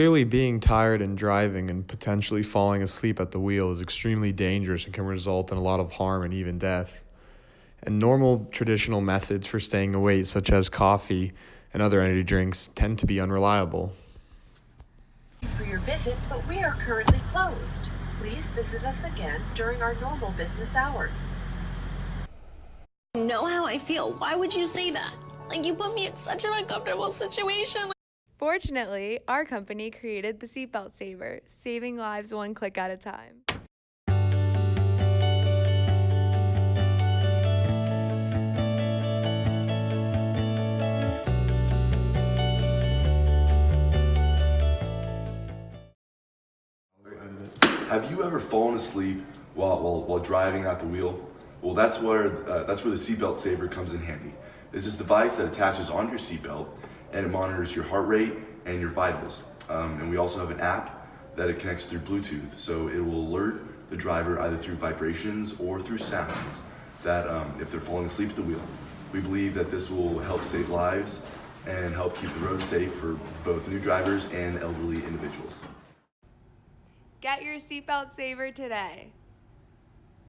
Clearly, being tired and driving and potentially falling asleep at the wheel is extremely dangerous and can result in a lot of harm and even death. And normal traditional methods for staying awake, such as coffee and other energy drinks, tend to be unreliable. For your visit, but we are currently closed. Please visit us again during our normal business hours. You know how I feel. Why would you say that? Like, you put me in such an uncomfortable situation. Fortunately, our company created the Seatbelt Saver, saving lives one click at a time. Have you ever fallen asleep while driving at the wheel? Well, that's where the seatbelt saver comes in handy. It's this device that attaches on your seatbelt and it monitors your heart rate and your vitals. And we also have an app that it connects through Bluetooth, so it will alert the driver either through vibrations or through sounds that if they're falling asleep at the wheel. We believe that this will help save lives and help keep the road safe for both new drivers and elderly individuals. Get your Seatbelt Saver today.